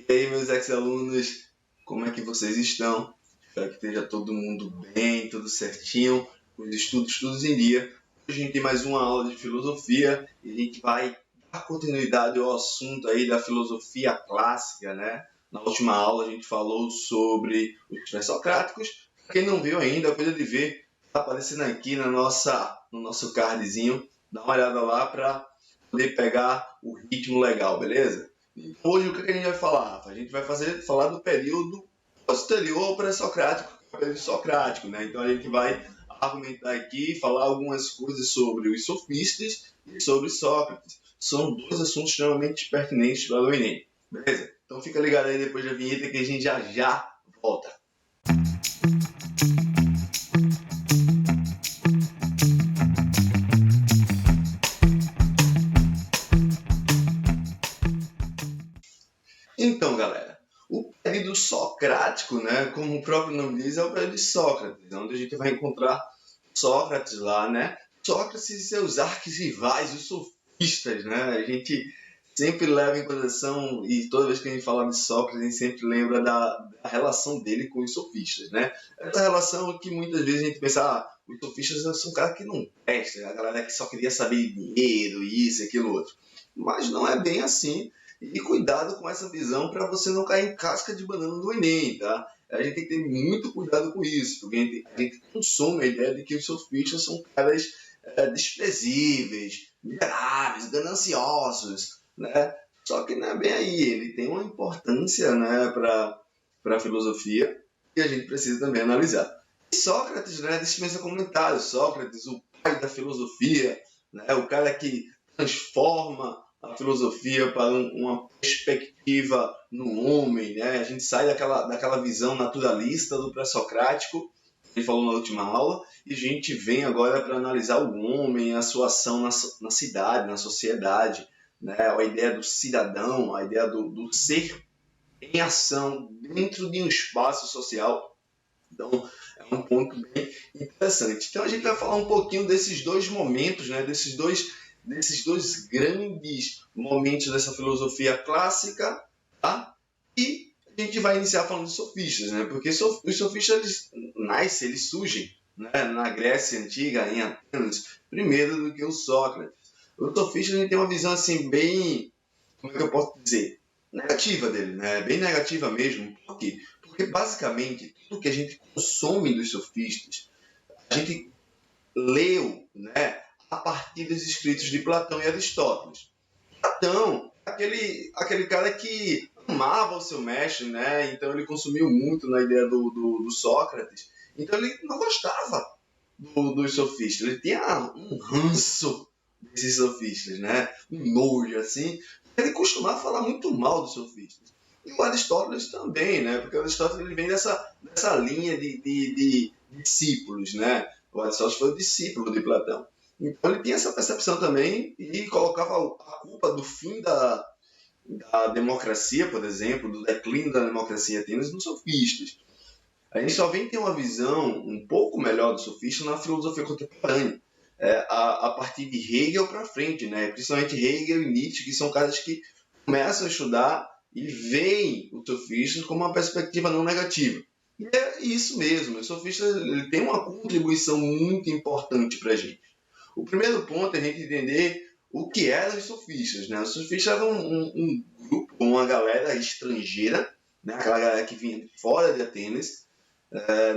E aí, meus ex-alunos, como é que vocês estão? Espero que esteja todo mundo bem, tudo certinho, os estudos todos em dia. Hoje a gente tem mais uma aula de filosofia e a gente vai dar continuidade ao assunto aí da filosofia clássica, né? Na última aula a gente falou sobre os pré-socráticos. Quem não viu ainda, cuida de ver, está aparecendo aqui no nosso cardzinho. Dá uma olhada lá para poder pegar o ritmo legal, beleza? Hoje o que a gente vai falar? A gente vai falar do período posterior ao pré-socrático, o período socrático, né? Então a gente vai argumentar aqui, falar algumas coisas sobre os sofistas e sobre Sócrates. São dois assuntos extremamente pertinentes para o Enem, beleza? Então fica ligado aí depois da vinheta que a gente já volta. Então, galera, o período socrático, né, como o próprio nome diz, é o período de Sócrates, onde a gente vai encontrar Sócrates lá, né? Sócrates e seus arquirrivais, os sofistas, né? A gente sempre leva em consideração, e toda vez que a gente fala de Sócrates, a gente sempre lembra da relação dele com os sofistas, né? Essa relação que muitas vezes a gente pensa, os sofistas são caras que não prestam, a galera que só queria saber dinheiro, isso, aquilo, outro. Mas não é bem assim. E cuidado com essa visão para você não cair em casca de banana do Enem, tá? A gente tem que ter muito cuidado com isso, porque a gente consome a ideia de que os sofistas são caras desprezíveis, miseráveis, gananciosos, né? Só que não é bem aí, ele tem uma importância, né, para a filosofia que a gente precisa também analisar. E Sócrates, né, dispensa comentários. Sócrates, o pai da filosofia, né, o cara que transforma a filosofia para uma perspectiva no homem, né? A gente sai daquela visão naturalista do pré-socrático, que a gente falou na última aula, e a gente vem agora para analisar o homem, a sua ação na cidade, na sociedade, né? A ideia do cidadão, a ideia do ser em ação dentro de um espaço social. Então, é um ponto bem interessante. Então, a gente vai falar um pouquinho desses dois momentos, né? Desses dois grandes momentos dessa filosofia clássica, tá? E a gente vai iniciar falando de sofistas, né? Porque os sofistas eles surgem, né, na Grécia Antiga, em Atenas, primeiro do que o Sócrates. Os sofistas, a gente tem uma visão assim bem, como é que eu posso dizer, negativa dele, né? Bem negativa mesmo. Por quê? Porque basicamente tudo que a gente consome dos sofistas, a gente leu, né, a partir dos escritos de Platão e Aristóteles. Platão, aquele cara que amava o seu mestre, né? Então ele consumiu muito na ideia do Sócrates. Então ele não gostava dos sofistas. Ele tinha um ranço desses sofistas, né? Um nojo, assim. Ele costumava falar muito mal dos sofistas. E o Aristóteles também, né? Porque o Aristóteles ele vem dessa linha de discípulos, né? O Aristóteles foi o discípulo de Platão. Então ele tinha essa percepção também e colocava a culpa do fim da democracia, por exemplo, do declínio da democracia em Atenas nos sofistas. A gente só vem ter uma visão um pouco melhor do sofista na filosofia contemporânea, a partir de Hegel para frente, né? Principalmente Hegel e Nietzsche, que são caras que começam a estudar e veem os sofistas como uma perspectiva não negativa. E é isso mesmo, o sofista ele tem uma contribuição muito importante para a gente. O primeiro ponto é a gente entender o que eram os sofistas, né? Os sofistas eram um grupo, uma galera estrangeira, né? Aquela galera que vinha de fora de Atenas,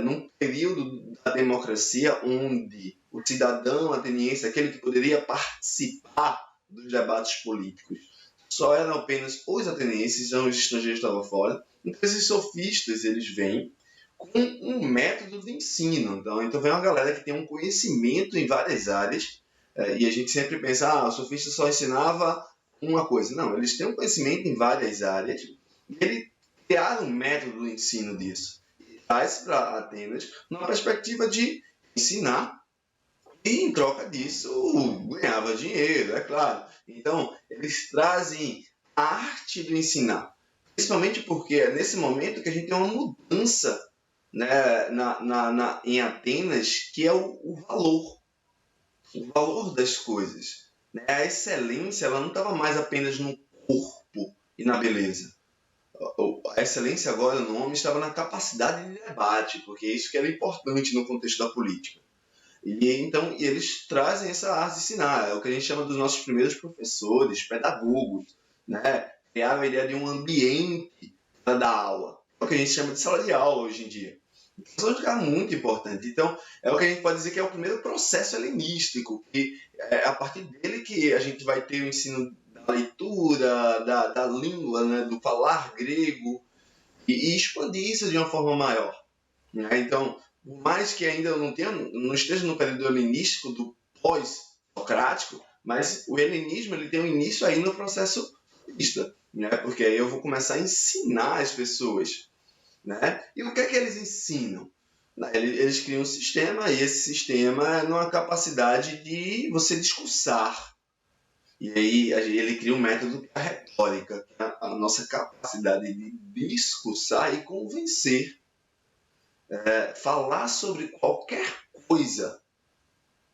num período da democracia onde o cidadão ateniense, aquele que poderia participar dos debates políticos, só eram apenas os atenienses, os estrangeiros estavam fora. Então esses sofistas, eles vêm com um método de ensino. Então vem uma galera que tem um conhecimento em várias áreas, e a gente sempre pensa, o sofista só ensinava uma coisa. Não, eles têm um conhecimento em várias áreas, e eles criaram um método de ensino disso. E traz para Atenas numa perspectiva de ensinar, e em troca disso ganhava dinheiro, é claro. Então, eles trazem a arte do ensinar. Principalmente porque é nesse momento que a gente tem uma mudança, né, em Atenas, que é o valor das coisas. Né? A excelência ela não estava mais apenas no corpo e na beleza. a excelência agora, no homem, estava na capacidade de debate, porque isso que era importante no contexto da política. E então eles trazem essa arte de ensinar, é o que a gente chama dos nossos primeiros professores, pedagogos, né? Criaram a ideia de um ambiente para dar aula, é o que a gente chama de sala de aula hoje em dia. Isso é um lugar muito importante. Então, é o que a gente pode dizer que é o primeiro processo helenístico, que é a partir dele que a gente vai ter o ensino da leitura, da língua, né? Do falar grego, e expandir isso de uma forma maior. Né? Então, por mais que ainda não esteja no período helenístico do pós-socrático, mas o helenismo ele tem um início aí no processo sofista, né? Porque aí eu vou começar a ensinar as pessoas. Né? E o que é que eles ensinam? Eles criam um sistema e esse sistema é numa capacidade de você discursar. E aí ele cria um método que é a retórica, que é a nossa capacidade de discursar e convencer. Falar sobre qualquer coisa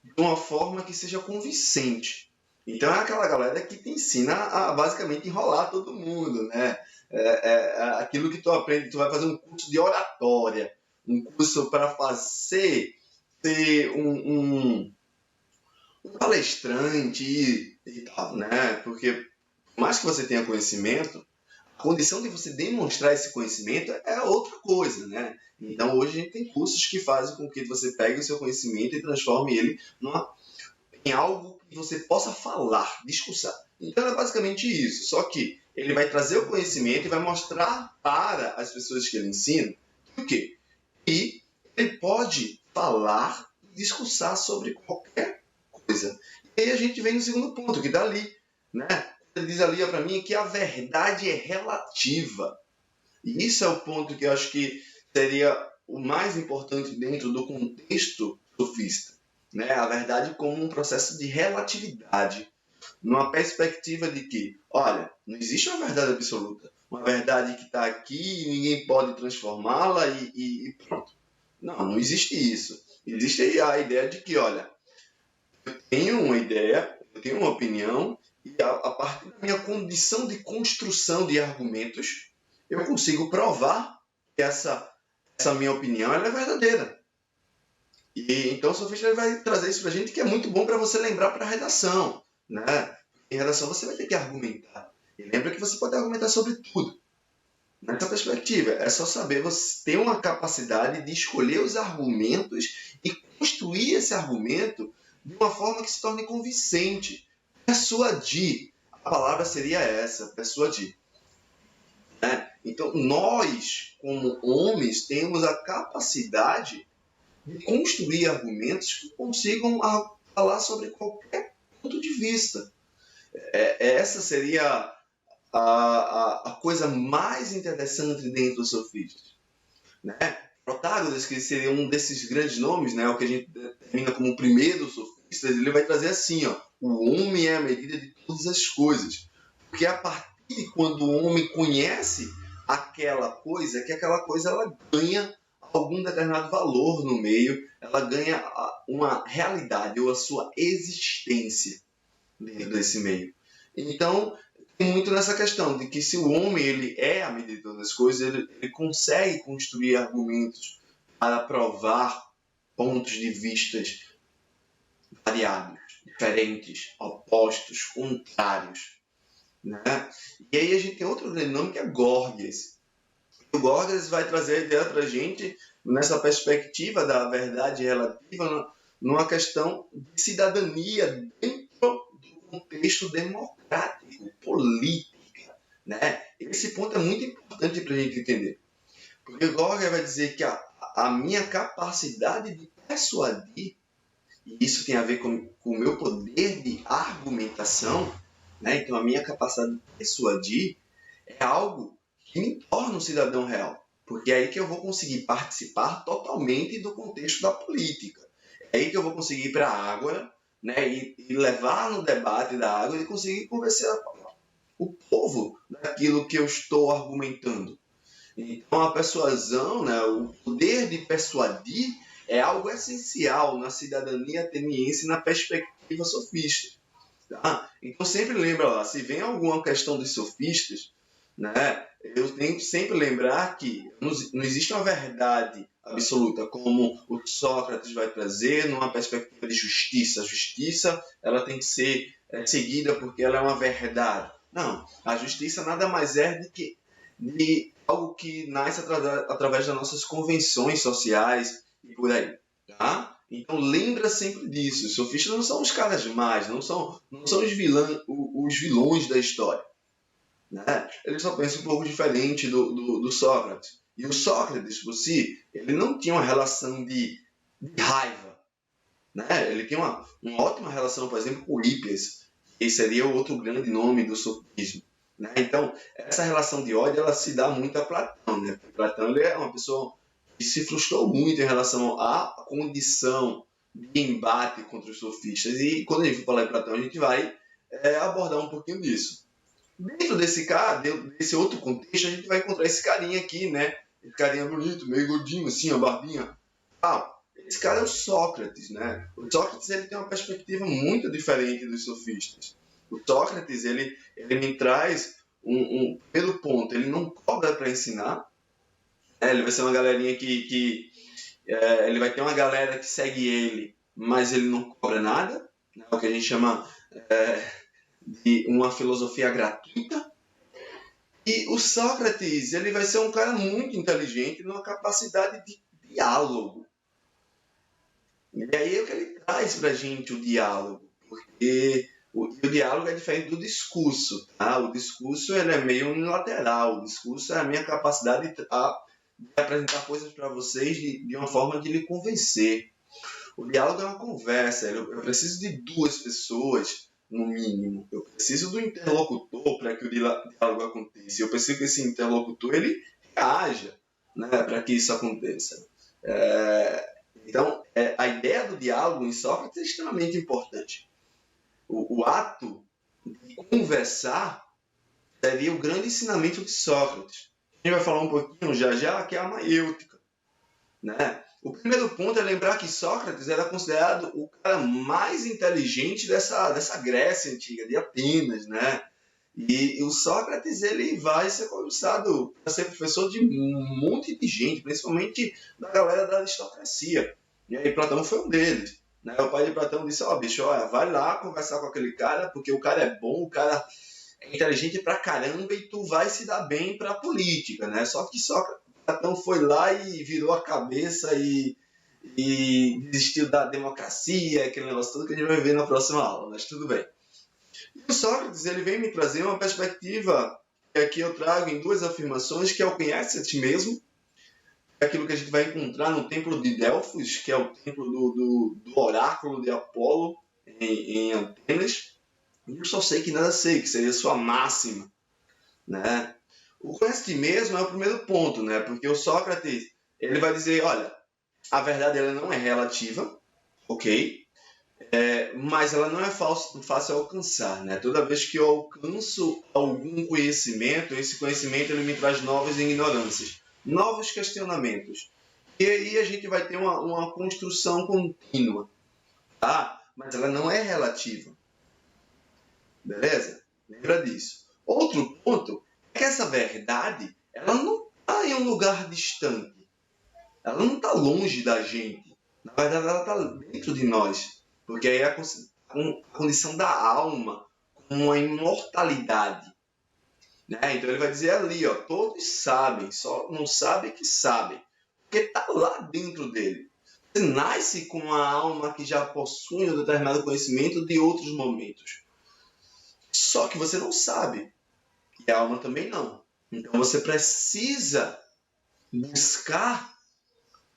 de uma forma que seja convincente. Então é aquela galera que te ensina a basicamente enrolar todo mundo, né? Aquilo que tu aprende, tu vai fazer um curso de oratória, um curso para ser um palestrante e tal, né? Porque por mais que você tenha conhecimento, a condição de você demonstrar esse conhecimento é outra coisa, né? Então hoje a gente tem cursos que fazem com que você pegue o seu conhecimento e transforme ele em algo que você possa falar, discursar. Então é basicamente isso, só que ele vai trazer o conhecimento e vai mostrar para as pessoas que ele ensina o quê? E ele pode falar, discursar sobre qualquer coisa. E aí a gente vem no segundo ponto, que está ali, né? Ele diz ali para mim que a verdade é relativa. E isso é o ponto que eu acho que seria o mais importante dentro do contexto sofista. Né? A verdade como um processo de relatividade, numa perspectiva de que, olha, não existe uma verdade absoluta, uma verdade que está aqui e ninguém pode transformá-la e pronto. Não existe isso. Existe a ideia de que, olha, eu tenho uma ideia, eu tenho uma opinião, e a partir da minha condição de construção de argumentos, eu consigo provar que essa minha opinião ela é verdadeira. E então o sofista vai trazer isso para a gente, que é muito bom para você lembrar para a redação. Né? Em redação você vai ter que argumentar. E lembra que você pode argumentar sobre tudo. Nessa perspectiva, é só saber você ter uma capacidade de escolher os argumentos e construir esse argumento de uma forma que se torne convincente. Persuadir. A palavra seria essa, persuadir. Né? Então, nós, como homens, temos a capacidade de construir argumentos que consigam falar sobre qualquer ponto de vista. Essa seria a coisa mais interessante dentro dos sofistas. Né? Protágoras, que seria um desses grandes nomes, né? O que a gente determina como o primeiro sofista, ele vai trazer assim, ó, o homem é a medida de todas as coisas. Porque a partir de quando o homem conhece aquela coisa, que aquela coisa ela ganha algum determinado valor no meio, ela ganha uma realidade ou a sua existência dentro desse meio. Então, tem muito nessa questão de que se o homem ele é a medida de todas as coisas, ele consegue construir argumentos para provar pontos de vistas variados, diferentes, opostos, contrários. Né? E aí a gente tem outro grande nome que é Gorgias. O Gorgias vai trazer a ideia para a gente, nessa perspectiva da verdade relativa, numa questão de cidadania dentro do contexto democrático, política. Né? Esse ponto é muito importante para a gente entender. Porque o Gorgias vai dizer que a minha capacidade de persuadir, e isso tem a ver com o meu poder de argumentação, né? Então a minha capacidade de persuadir é algo que me torna um cidadão real. Porque é aí que eu vou conseguir participar totalmente do contexto da política. É aí que eu vou conseguir ir para a Ágora, né? E levar no debate da Ágora e conseguir convencer o povo daquilo que eu estou argumentando. Então a persuasão, né? O poder de persuadir é algo essencial na cidadania ateniense na perspectiva sofista. Tá? Então sempre lembra lá, se vem alguma questão dos sofistas, né? Eu tenho que sempre lembrar que não existe uma verdade absoluta, como o Sócrates vai trazer numa perspectiva de justiça. A justiça, ela tem que ser seguida porque ela é uma verdade. Não, a justiça nada mais é do que de algo que nasce através das nossas convenções sociais e por aí, tá? Então lembra sempre disso. Os sofistas não são os caras mais, não são os vilões da história, né? Ele só pensa um pouco diferente do Sócrates. E o Sócrates, por si, ele não tinha uma relação de raiva, né? Ele tinha uma ótima relação, por exemplo, com Hippias, que seria o outro grande nome do sofismo, né? Então, essa relação de ódio, ela se dá muito a Platão, né? Porque Platão, ele é uma pessoa que se frustrou muito em relação à condição de embate contra os sofistas. E quando a gente for falar em Platão, a gente vai abordar um pouquinho disso. Dentro desse outro contexto, a gente vai encontrar esse carinha aqui, né? Esse carinha bonito, meio gordinho, assim, a barbinha. Esse cara é o Sócrates, né? O Sócrates, ele tem uma perspectiva muito diferente dos sofistas. O Sócrates, ele me traz pelo ponto, ele não cobra para ensinar. Ele vai ser uma galerinha ele vai ter uma galera que segue ele, mas ele não cobra nada, né? O que a gente chama de uma filosofia gratuita. E o Sócrates, ele vai ser um cara muito inteligente numa capacidade de diálogo. E aí é o que ele traz pra gente, o diálogo. Porque o diálogo é diferente do discurso. Tá? O discurso ele é meio unilateral. O discurso é a minha capacidade de apresentar coisas para vocês de uma forma de lhe convencer. O diálogo é uma conversa. Eu preciso de duas pessoas, no mínimo. Eu preciso do interlocutor para que o diálogo aconteça. Eu preciso que esse interlocutor ele reaja, né, para que isso aconteça. Então, a ideia do diálogo em Sócrates é extremamente importante. O ato de conversar seria o grande ensinamento de Sócrates. A gente vai falar um pouquinho já, que é a maêutica, né? O primeiro ponto é lembrar que Sócrates era considerado o cara mais inteligente dessa Grécia antiga, de Atenas, né? E o Sócrates ele vai ser convidado para ser professor de um monte de gente, principalmente da galera da aristocracia. E aí Platão foi um deles. Né? O pai de Platão disse, bicho, vai lá conversar com aquele cara, porque o cara é bom, o cara é inteligente pra caramba e tu vai se dar bem pra política, né? Só que Platão foi lá e virou a cabeça e desistiu da democracia, aquele negócio todo que a gente vai ver na próxima aula, mas tudo bem. E o Sócrates, ele vem me trazer uma perspectiva que aqui eu trago em duas afirmações, que é o conhece a ti mesmo, é aquilo que a gente vai encontrar no templo de Delfos, que é o templo do oráculo de Apolo em Atenas. Eu só sei que nada sei, que seria a sua máxima, né? O conhece a ti mesmo é o primeiro ponto, né? Porque o Sócrates, ele vai dizer, olha, a verdade ela não é relativa, ok? Mas ela não é fácil alcançar, né? Toda vez que eu alcanço algum conhecimento, esse conhecimento ele me traz novas ignorâncias, novos questionamentos. E aí a gente vai ter uma construção contínua, tá? Mas ela não é relativa. Beleza? Lembra disso. Outro ponto é que essa verdade ela não está em um lugar distante. Ela não está longe da gente. Na verdade, ela está dentro de nós. Porque aí é a condição da alma com a imortalidade. Né? Então ele vai dizer ali, todos sabem, só não sabem que sabem. Porque está lá dentro dele. Você nasce com uma alma que já possui um determinado conhecimento de outros momentos. Só que você não sabe. E a alma também não. Então você precisa buscar,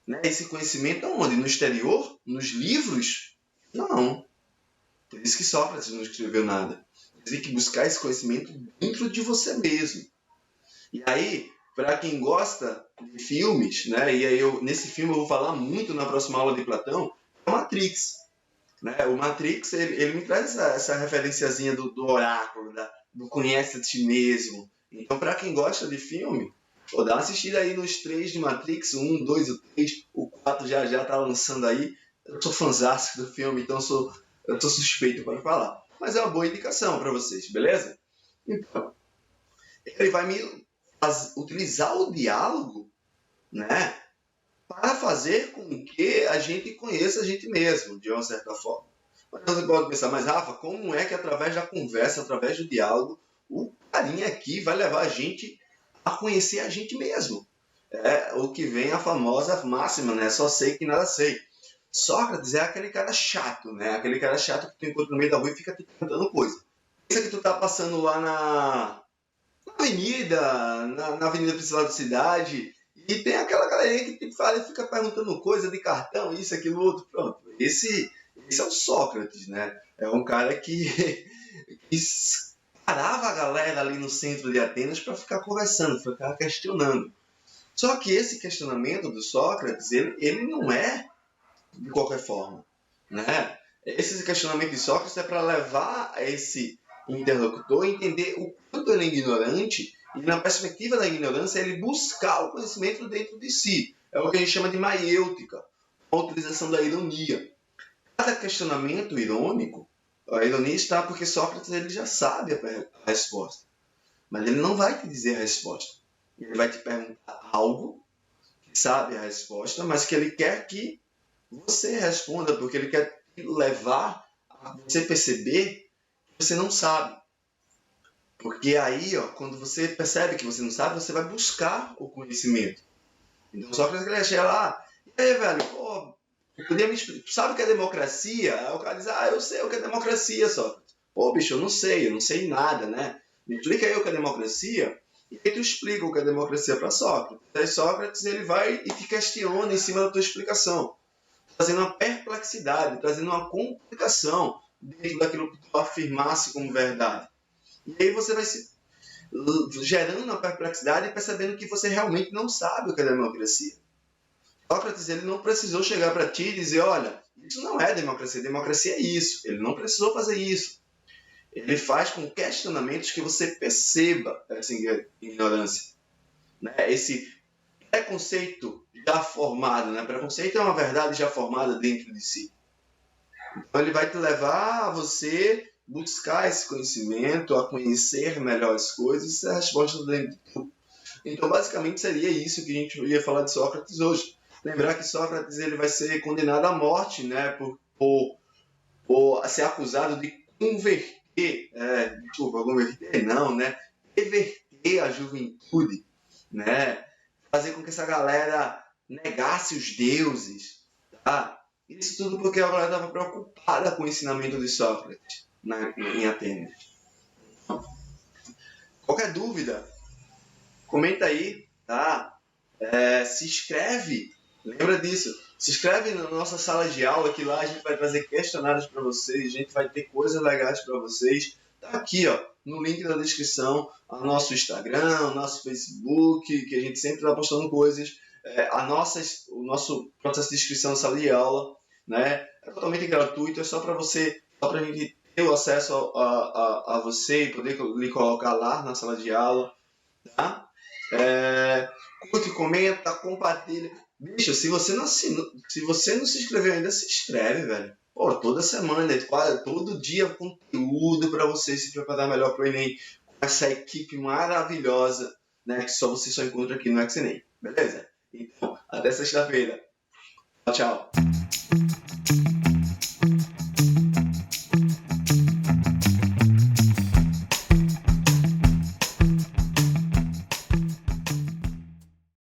né, esse conhecimento aonde? No exterior? Nos livros? Não. Por isso que Sócrates não escreveu nada. Você tem que buscar esse conhecimento dentro de você mesmo. E aí, para quem gosta de filmes, né, e aí nesse filme eu vou falar muito na próxima aula de Platão, é o Matrix. Né? O Matrix, ele me traz essa referenciazinha do oráculo, do conhece a ti mesmo. Então, para quem gosta de filme, dá uma assistida aí nos 3 de Matrix, 1, 2 e 3, o 4 já tá lançando aí. Eu sou fãzaço do filme, então eu tô suspeito para falar. Mas é uma boa indicação para vocês, beleza? Então, ele vai utilizar o diálogo, né, para fazer com que a gente conheça a gente mesmo, de uma certa forma. Mas você pode pensar, mas Rafa, como é que através da conversa, através do diálogo, o carinha aqui vai levar a gente a conhecer a gente mesmo? É o que vem a famosa máxima, né? Só sei que nada sei. Sócrates é aquele cara chato, né? Aquele cara chato que tu encontra no meio da rua e fica te perguntando coisa. Pensa que tu tá passando lá na avenida, na avenida principal da cidade, e tem aquela galerinha que te fala e fica perguntando coisa de cartão, isso, aquilo, outro, pronto. Esse é o Sócrates, né? É um cara que parava a galera ali no centro de Atenas para ficar conversando, para ficar questionando. Só que esse questionamento do Sócrates, ele não é de qualquer forma, né? Esse questionamento de Sócrates é para levar esse interlocutor a entender o quanto ele é ignorante e, na perspectiva da ignorância, ele buscar o conhecimento dentro de si. É o que a gente chama de maiêutica, a utilização da ironia. Cada questionamento irônico, a ironia está porque Sócrates ele já sabe a resposta, mas ele não vai te dizer a resposta. Ele vai te perguntar algo que sabe a resposta, mas que ele quer que você responda, porque ele quer te levar a você perceber que você não sabe. Porque aí, ó, quando você percebe que você não sabe, você vai buscar o conhecimento. Então, Sócrates ele chega lá, e aí, velho, pô, podia me explicar, sabe o que é democracia? Aí o cara diz, eu sei o que é democracia, Sócrates. Pô, bicho, eu não sei nada, né? Me explica aí o que é democracia, e aí tu explica o que é democracia para Sócrates. Aí Sócrates ele vai e te questiona em cima da tua explicação, trazendo uma perplexidade, trazendo uma complicação dentro daquilo que tu afirmasse como verdade. E aí você vai se gerando uma perplexidade e percebendo que você realmente não sabe o que é democracia. Sócrates ele não precisou chegar para ti e dizer, olha, isso não é democracia é isso. Ele não precisou fazer isso. Ele faz com questionamentos que você perceba essa ignorância, né? Esse preconceito já formado, né? Preconceito é uma verdade já formada dentro de si. Então ele vai te levar a você buscar esse conhecimento, a conhecer melhor as coisas, e a resposta dentro de tudo. Então basicamente seria isso que a gente ia falar de Sócrates hoje. Lembrar que Sócrates ele vai ser condenado à morte, né, por ser acusado de converter, converter não, né, reverter a juventude, né, fazer com que essa galera negasse os deuses, tá? Isso tudo porque a galera estava preocupada com o ensinamento de Sócrates em Atenas. Então, qualquer dúvida, comenta aí, tá? Se inscreve, lembra disso. Se inscreve na nossa sala de aula, que lá a gente vai trazer questionários para vocês, a gente vai ter coisas legais para vocês. Tá aqui, ó, no link da descrição, o nosso Instagram, o nosso Facebook, que a gente sempre está postando coisas. O nosso processo de inscrição na sala de aula, né? É totalmente gratuito, é só para a gente ter o acesso a você e poder lhe colocar lá na sala de aula, tá? Curte, comenta, compartilha. Bicho, se você não se inscreveu ainda, se inscreve, velho. Pô, toda semana, todo dia conteúdo para você se preparar melhor para o Enem, com essa equipe maravilhosa, né, que você só encontra aqui no XNEM. Beleza? Então, até sexta-feira. Tchau, tchau.